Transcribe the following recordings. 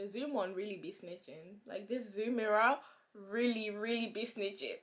The zoom one really be snitching. Like this zoom mirror really be snitching.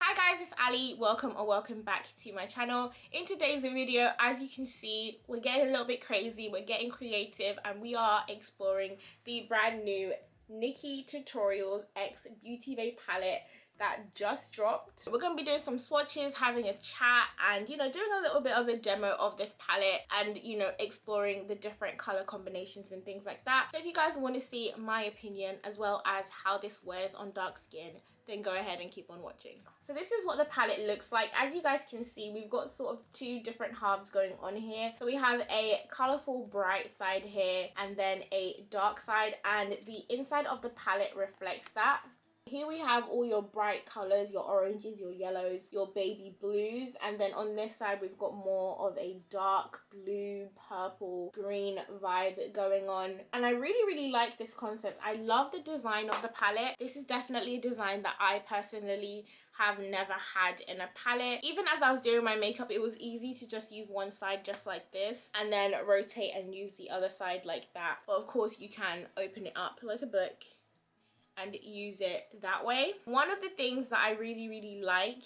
Hi guys, it's Ali. Welcome or welcome back to my channel. In today's video, as you can see, we're getting a little bit crazy, we're getting creative, and we are exploring the brand new NikkiTutorialsXBeautyBay palette that just dropped. We're going to be doing some swatches, having a chat, and doing a little bit of a demo of this palette, and exploring the different color combinations and things like that. So if you guys want to see my opinion as well as how this wears on dark skin, then go ahead and keep on watching. So this is what the palette looks like. As you guys can see, we've got sort of two different halves going on here. So we have a colorful bright side here and then a dark side, and the inside of the palette reflects that. Here we have all your bright colors, your oranges, your yellows, your baby blues, and then on this side we've got more of a dark blue, purple, green vibe going on. And I really like this concept. I love the design of the palette. This is definitely a design that I personally have never had in a palette. Even as I was doing my makeup, it was easy to just use one side just like this and then rotate and use the other side like that. But of course you can open it up like a book and use it that way. One of the things that I really like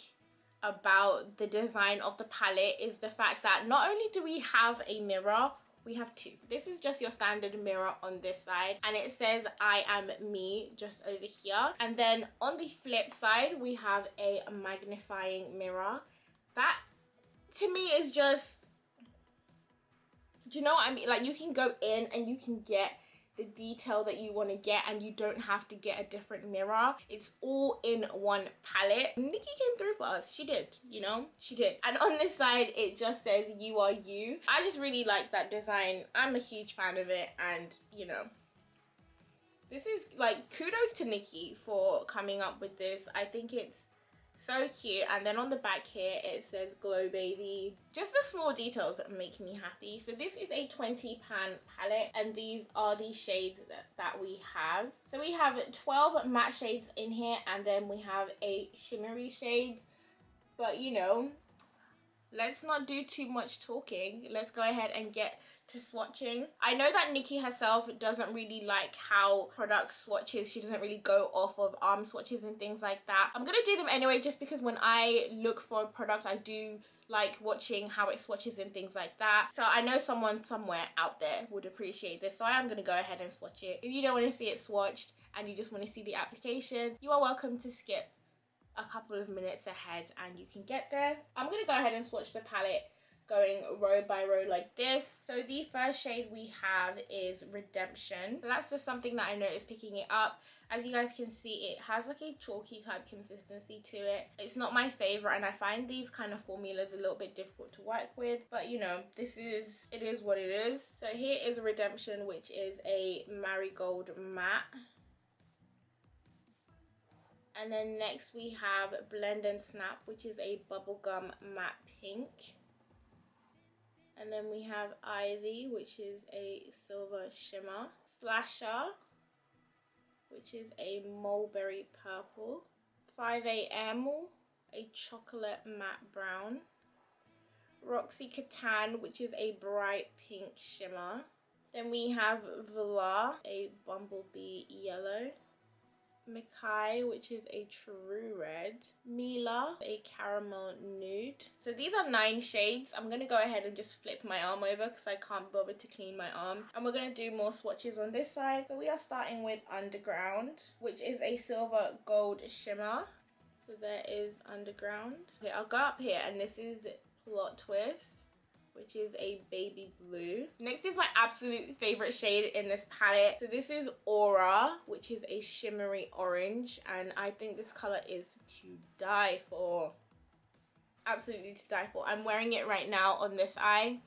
about the design of the palette is the fact that not only do we have a mirror, we have two. This is just your standard mirror on this side, and it says I am me just over here. And then on the flip side, we have a magnifying mirror. That to me is just, do you know what I mean? Like, you can go in and you can get the detail that you want to get, and you don't have to get a different mirror. It's all in one palette. Nikki came through for us. She did, she did. And on this side it just says you are you. I just really like that design. I'm a huge fan of it, and this is like, kudos to Nikki for coming up with this. I think it's so cute. And then on the back here it says glow baby. Just the small details that make me happy. So this is a 20 pan palette, and these are the shades that we have. So we have 12 matte shades in here, and then we have a shimmery shade. But let's not do too much talking. Let's go ahead and get to swatching. I know that Nikki herself doesn't really like how product swatches. She doesn't really go off of arm swatches and things like that. I'm gonna do them anyway, just because when I look for a product, I do like watching how it swatches and things like that. So I know someone somewhere out there would appreciate this, so I am gonna go ahead and swatch it. If you don't want to see it swatched and you just want to see the application, you are welcome to skip a couple of minutes ahead and you can get there. I'm gonna go ahead and swatch the palette going row by row like this. So the first shade we have is Redemption. So that's just something that I noticed picking it up. As you guys can see, it has like a chalky type consistency to it. It's not my favorite, and I find these kind of formulas a little bit difficult to work with, but it is what it is. So here is Redemption, which is a marigold matte. And then next we have Blend and Snap, which is a bubblegum matte pink. And then we have Ivy, which is a silver shimmer. Slasher, which is a mulberry purple. 5 AM, a chocolate matte brown. Roxy Catan, which is a bright pink shimmer. Then we have Velar, a bumblebee yellow. Mackay, which is a true red. Mila, a caramel nude. So these are 9 shades. I'm gonna go ahead and just flip my arm over because I can't bother to clean my arm, and we're gonna do more swatches on this side. So we are starting with Underground, which is a silver gold shimmer. So there is Underground. Okay, I'll go up here, and this is Plot Twist, which is a baby blue. Next is my absolute favorite shade in this palette. So this is Aura, which is a shimmery orange, and I think this color is to die for. Absolutely to die for. I'm wearing it right now on this eye.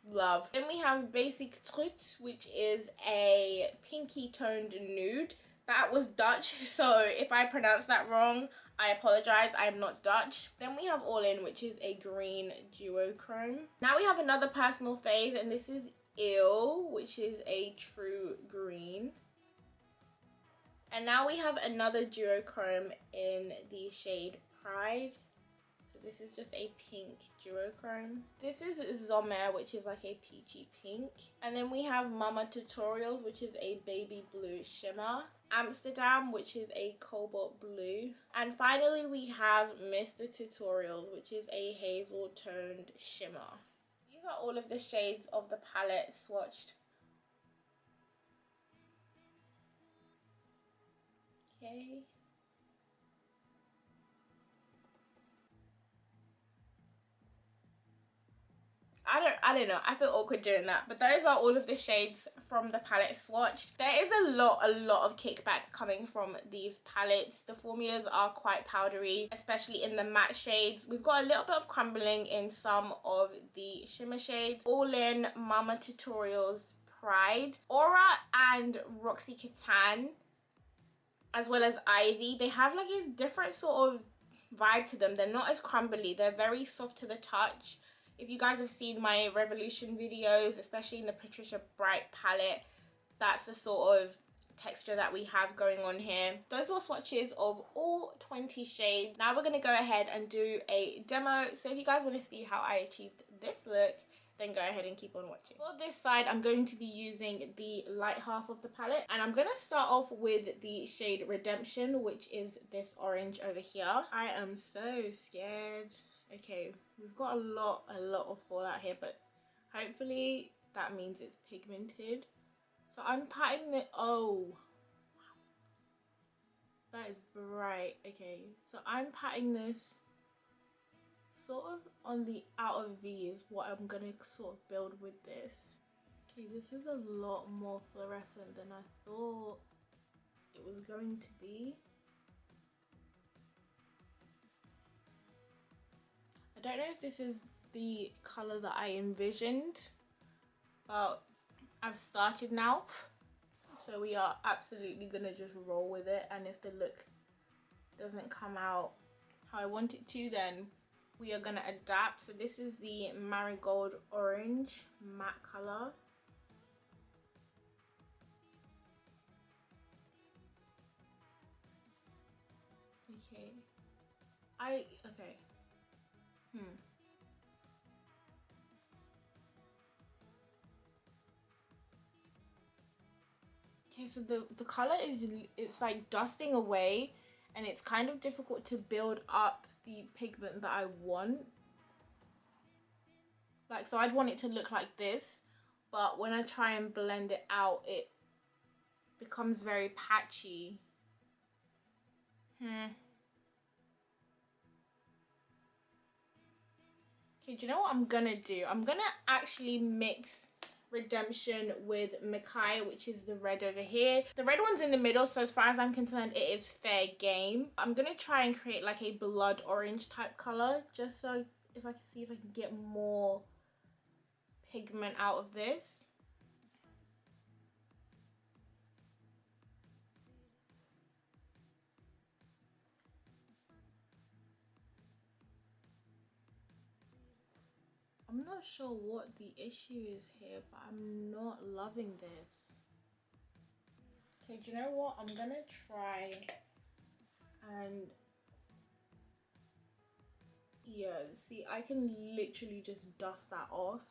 Love. Then we have Basic Truth, which is a pinky toned nude. That was Dutch, so if I pronounce that wrong, I apologize. I am not Dutch. Then we have All In, which is a green duochrome. Now we have another personal fave, and this is Ill, which is a true green. And now we have another duochrome in the shade Pride. So This is just a pink duochrome. This is Zomer, which is like a peachy pink. And then we have Mama Tutorials, which is a baby blue shimmer. Amsterdam, which is a cobalt blue. And finally we have Mr. Tutorials, which is a hazel toned shimmer. These are all of the shades of the palette swatched. Okay. I don't know, I feel awkward doing that, but those are all of the shades from the palette swatched. There is a lot of kickback coming from these palettes. The formulas are quite powdery, especially in the matte shades. We've got a little bit of crumbling in some of the shimmer shades. All in Mama Tutorials Pride, Aura and Roxy Katan, as well as Ivy, they have like a different sort of vibe to them. They're not as crumbly, they're very soft to the touch. If you guys have seen my Revolution videos, especially in the Patricia Bright palette, that's the sort of texture that we have going on here. Those were swatches of all 20 shades. Now we're going to go ahead and do a demo. So if you guys want to see how I achieved this look, then go ahead and keep on watching. For this side, I'm going to be using the light half of the palette. And I'm going to start off with the shade Redemption, which is this orange over here. I am so scared. Okay, we've got a lot of fallout here, but hopefully that means it's pigmented. So I'm patting the, oh, that is bright. Okay, so I'm patting this sort of on the outer V is what I'm gonna sort of build with this. Okay, this is a lot more fluorescent than I thought it was going to be. I don't know if this is the colour that I envisioned, but I've started now. So we are absolutely gonna just roll with it, and if the look doesn't come out how I want it to, then we are gonna adapt. So this is the Marigold Orange matte colour. Okay. Okay. Okay, so the color is, it's like dusting away, and it's kind of difficult to build up the pigment that I want. Like, so I'd want it to look like this, but when I try and blend it out, it becomes very patchy. Okay, do you know what I'm gonna do? I'm gonna actually mix Redemption with Mackay, which is the red over here. The red one's in the middle, so as far as I'm concerned, it is fair game. I'm gonna try and create like a blood orange type color, just so if I can see if I can get more pigment out of this. I'm not sure what the issue is here, but I'm not loving this. Okay, do you know what? I'm gonna try and, yeah, see, I can literally just dust that off.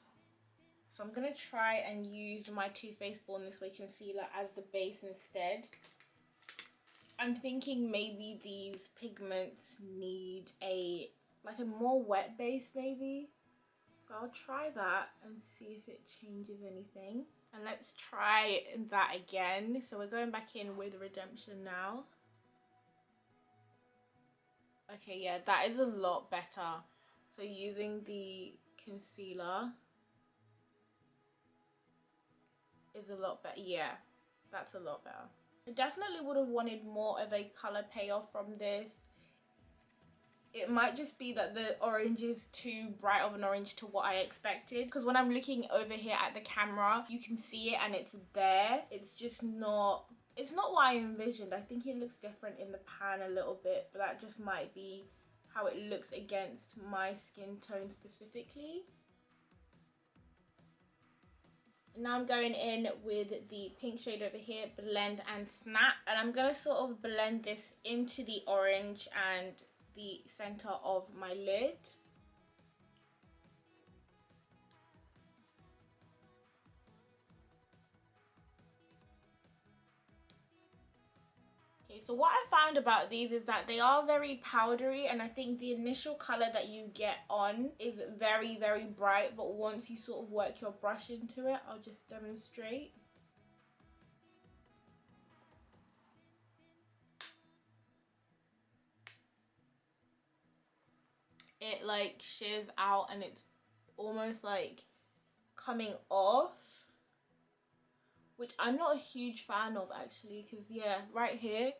So I'm gonna try and use my Too Faced Born This Way concealer as the base instead. I'm thinking maybe these pigments need a more wet base maybe. So I'll try that and see if it changes anything. And let's try that again. So we're going back in with Redemption now. Okay, yeah, that is a lot better. So using the concealer is a lot better. Yeah, that's a lot better. I definitely would have wanted more of a color payoff from this. It might just be that the orange is too bright of an orange to what I expected, because when I'm looking over here at the camera, you can see it and it's there. It's just not, it's not what I envisioned. I think it looks different in the pan a little bit, but that just might be how it looks against my skin tone specifically. Now I'm going in with the pink shade over here, Blend and Snap, and I'm gonna sort of blend this into the orange and the center of my lid. Okay, so what I found about these is that they are very powdery, and I think the initial color that you get on is very, very bright, but once you sort of work your brush into it, I'll just demonstrate. It like shears out and it's almost like coming off, which I'm not a huge fan of actually, because yeah, right here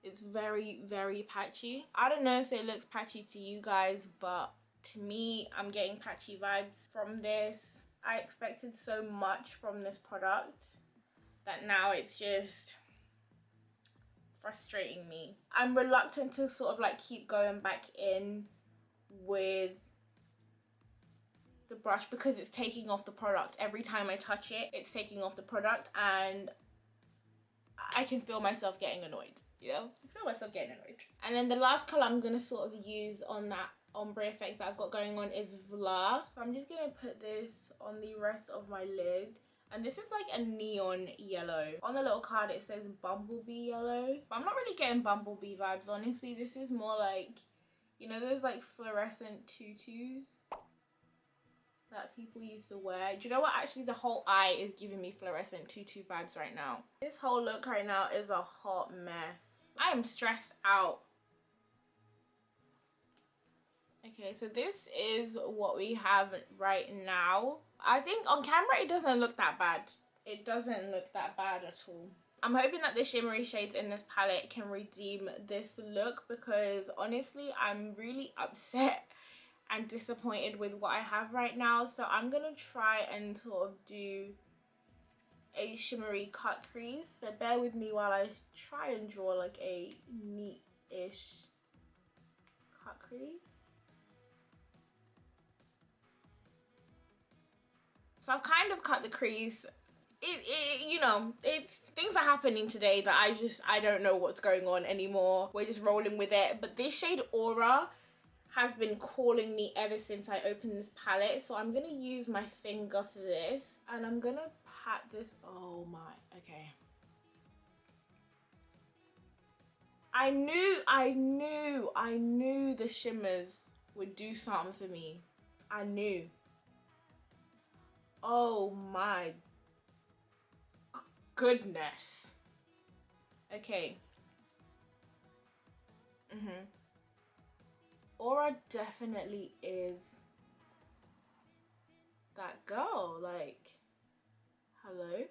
it's very, very patchy. I don't know if it looks patchy to you guys, but to me, I'm getting patchy vibes from this. I expected so much from this product that now it's just frustrating me. I'm reluctant to sort of like keep going back in with the brush because it's taking off the product. Every time I touch it, it's taking off the product, and I can feel myself getting annoyed, you know? I feel myself getting annoyed. And then the last color I'm gonna sort of use on that ombre effect that I've got going on is Vla. So I'm just gonna put this on the rest of my lid. And this is like a neon yellow. On the little card it says bumblebee yellow. But I'm not really getting bumblebee vibes, honestly. This is more like, you know, those like fluorescent tutus that people used to wear. Do you know what? Actually, the whole eye is giving me fluorescent tutu vibes right now. This whole look right now is a hot mess. I am stressed out. Okay, so this is what we have right now. I think on camera it doesn't look that bad. It doesn't look that bad at all. I'm hoping that the shimmery shades in this palette can redeem this look, because honestly, I'm really upset and disappointed with what I have right now. So I'm gonna try and sort of do a shimmery cut crease. So bear with me while I try and draw like a neat-ish cut crease. So I've kind of cut the crease. You know, it's things are happening today that I don't know what's going on anymore. We're just rolling with it. But this shade Aura has been calling me ever since I opened this palette. So I'm gonna use my finger for this, and I'm gonna pat this. Oh my, okay. I knew the shimmers would do something for me. I knew. Oh my goodness. Okay. Aura definitely is that girl. Like, hello.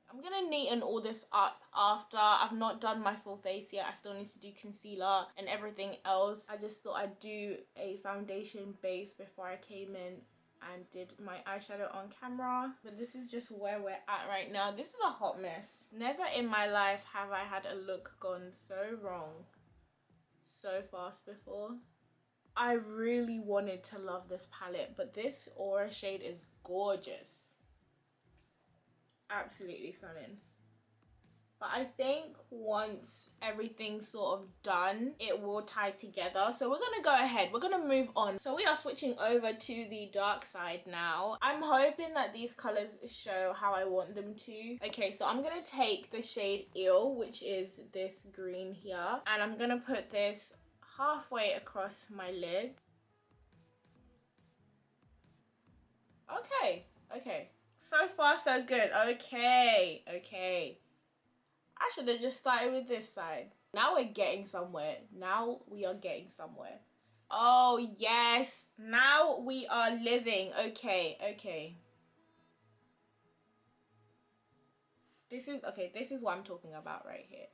I'm gonna neaten all this up after. I've not done my full face yet. I still need to do concealer and everything else. I just thought I'd do a foundation base before I came in and did my eyeshadow on camera. But this is just where we're at right now. This is a hot mess. Never in my life have I had a look gone so wrong so fast before. I really wanted to love this palette, but this Aura shade is gorgeous. Absolutely stunning. But I think once everything's sort of done, it will tie together. So we're gonna go ahead, we're gonna move on. So we are switching over to the dark side now. I'm hoping that these colors show how I want them to. Okay, so I'm gonna take the shade Eel, which is this green here, and I'm gonna put this halfway across my lid. Okay. So far, so good. Okay. I should have just started with this side. Now we're getting somewhere. Now we are getting somewhere. Oh, yes. Now we are living. Okay. This is what I'm talking about right here.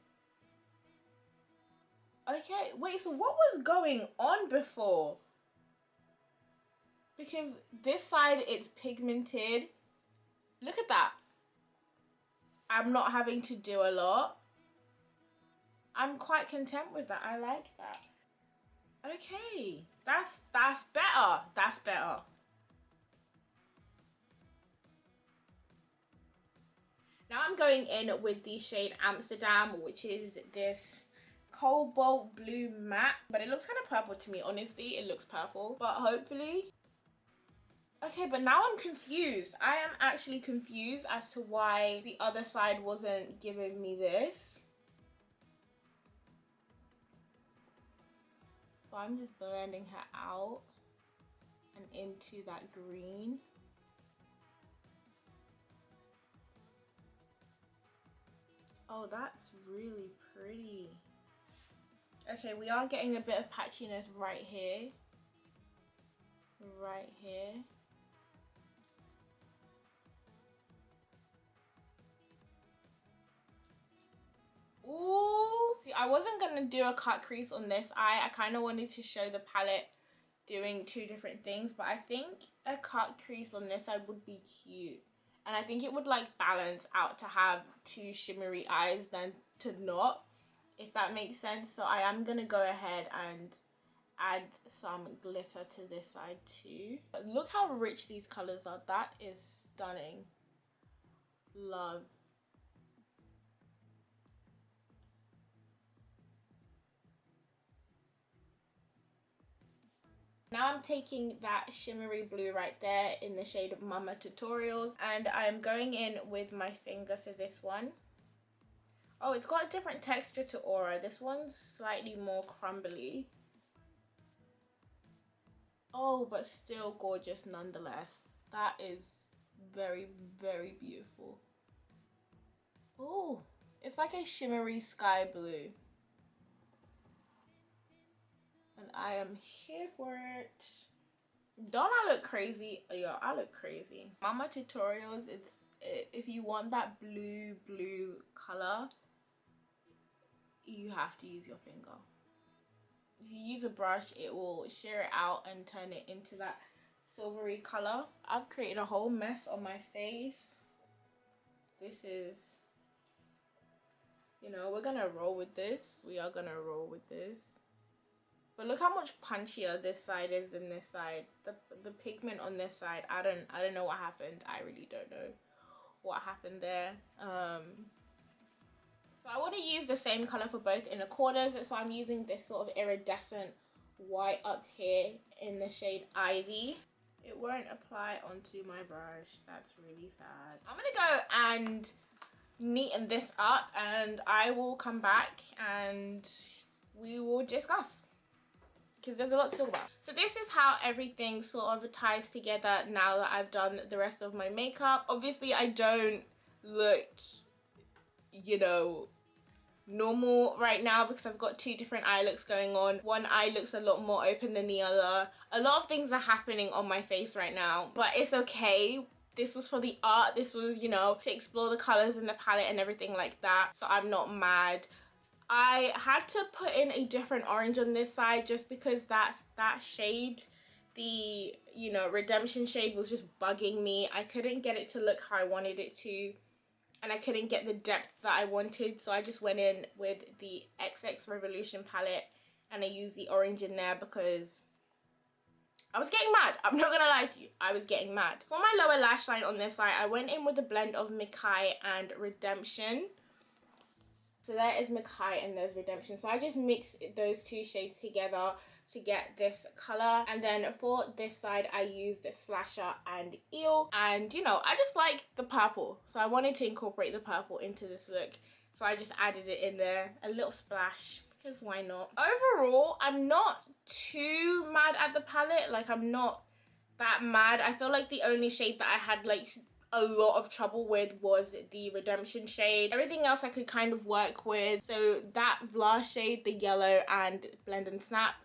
Okay, wait, so what was going on before? Because this side, it's pigmented. Look at that. I'm not having to do a lot. I'm quite content with that. I like that. Okay, that's better. That's better. Now I'm going in with the shade Amsterdam, which is this cobalt blue matte, but it looks kind of purple to me. Honestly, it looks purple, but hopefully. Okay, but now I'm confused. I am actually confused as to why the other side wasn't giving me this. So I'm just blending her out and into that green. Oh, that's really pretty. Okay, we are getting a bit of patchiness right here. Right here. Ooh. See, I wasn't gonna do a cut crease on this eye. I kind of wanted to show the palette doing two different things, but I think a cut crease on this eye would be cute. And I think it would like balance out to have two shimmery eyes than to not, if that makes sense. So I am gonna go ahead and add some glitter to this side too. But look how rich these colors are. That is stunning. Love. Now I'm taking that shimmery blue right there in the shade of Mama Tutorials, and I'm going in with my finger for this one. Oh, it's got a different texture to Aura. This one's slightly more crumbly. Oh, but still gorgeous nonetheless. That is very, very beautiful. Oh, it's like a shimmery sky blue. And I am here for it. Don't I look crazy? Yo, I look crazy. Mama Tutorials, if you want that blue color, you have to use your finger. If you use a brush, it will shear it out and turn it into that silvery color. I've created a whole mess on my face. This is, you know, we're gonna roll with this. We are gonna roll with this. But look how much punchier this side is than this side. The pigment on this side, I don't know what happened. I really don't know what happened there. So I want to use the same color for both inner corners. So I'm using this sort of iridescent white up here in the shade Ivy. It won't apply onto my brush. That's really sad. I'm gonna go and neaten this up, and I will come back and we will discuss, because there's a lot to talk about. So this is how everything sort of ties together now that I've done the rest of my makeup. Obviously I don't look, you know, normal right now because I've got two different eye looks going on. One eye looks a lot more open than the other. A lot of things are happening on my face right now, but it's okay. This was for the art. This was, you know, to explore the colors in the palette and everything like that. So I'm not mad. I had to put in a different orange on this side just because that shade, the, you know, redemption shade, was just bugging me. I couldn't get it to look how I wanted it to, and I couldn't get the depth that I wanted. So I just went in with the XX Revolution palette and I used the orange in there because I was getting mad. I'm not gonna lie to you, I was getting mad. For my lower lash line on this side, I went in with a blend of Nikki and Redemption. So there is Nikki and there's Redemption. So I just mixed those two shades together to get this color. And then for this side, I used Sascha and Eel. And, you know, I just like the purple. So I wanted to incorporate the purple into this look. So I just added it in there, a little splash, because why not? Overall, I'm not too mad at the palette. Like, I'm not that mad. I feel like the only shade that I had, like, a lot of trouble with was the Redemption shade. Everything else I could kind of work with. So that last shade, the yellow and Blend and Snap,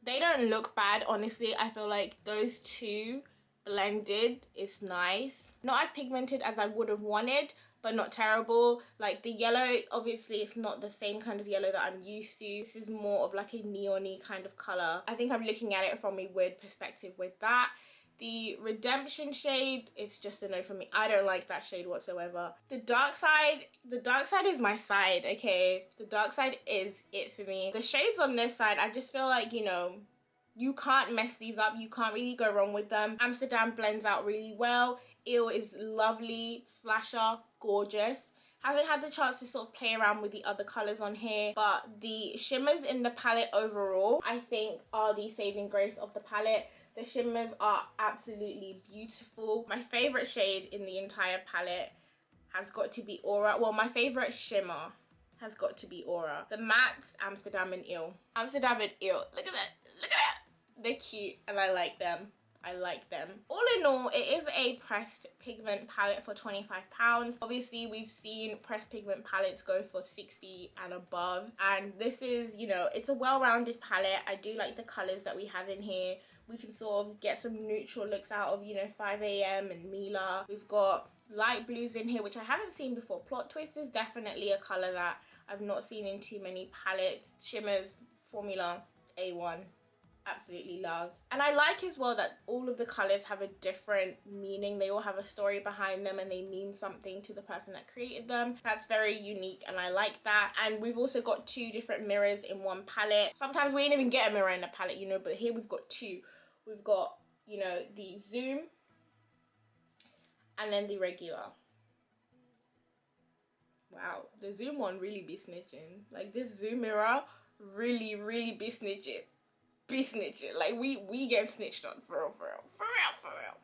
they don't look bad, honestly. I feel like those two blended is nice. Not as pigmented as I would have wanted, but not terrible. Like the yellow, obviously it's not the same kind of yellow that I'm used to. This is more of like a neon-y kind of color. I think I'm looking at it from a weird perspective with that. The Redemption shade, it's just a no for me. I don't like that shade whatsoever. The dark side is my side, okay? The dark side is it for me. The shades on this side, I just feel like, you know, you can't mess these up. You can't really go wrong with them. Amsterdam blends out really well. Eel is lovely. Sascha, gorgeous. Haven't had the chance to sort of play around with the other colors on here, but the shimmers in the palette overall, I think, are the saving grace of the palette. The shimmers are absolutely beautiful. My favorite shade in the entire palette has got to be Aura. Well, my favorite shimmer has got to be Aura. The mattes, Amsterdam and Ill. Amsterdam and Ill. Look at that. Look at that. They're cute and I like them. I like them. All in all, it is a pressed pigment palette for £25. Obviously, we've seen pressed pigment palettes go for 60 and above. And this is, you know, it's a well-rounded palette. I do like the colors that we have in here. We can sort of get some neutral looks out of, you know, 5 AM and Mila. We've got light blues in here, which I haven't seen before. Plot Twist is definitely a color that I've not seen in too many palettes. Shimmers, Formula, A1. Absolutely love. And I like as well that all of the colors have a different meaning. They all have a story behind them and they mean something to the person that created them. That's very unique and I like that. And we've also got 2 different mirrors in one palette. Sometimes we ain't even get a mirror in a palette, you know, but here we've got 2. We've got, you know, the zoom and then the regular. Wow, the zoom one really be snitching. Like, this zoom mirror really be snitching. Like, we get snitched on, for real.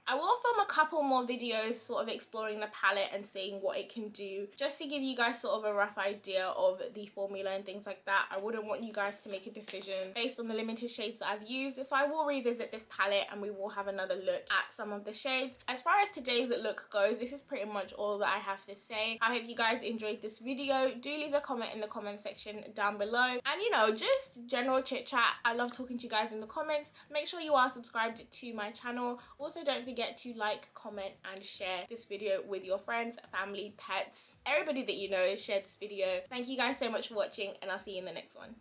I will film a couple more videos sort of exploring the palette and seeing what it can do, just to give you guys sort of a rough idea of the formula and things like that. I wouldn't want you guys to make a decision based on the limited shades that I've used, so I will revisit this palette and we will have another look at some of the shades. As far as today's look goes, this is pretty much all that I have to say. I hope you guys enjoyed this video. Do leave a comment in the comment section down below, and, you know, just general chit chat. I love talking to you guys in the comments. Make sure you are subscribed to my channel. Also, don't forget to like, comment and share this video with your friends, family, pets, everybody that you know. Share this video. Thank you guys so much for watching and I'll see you in the next one.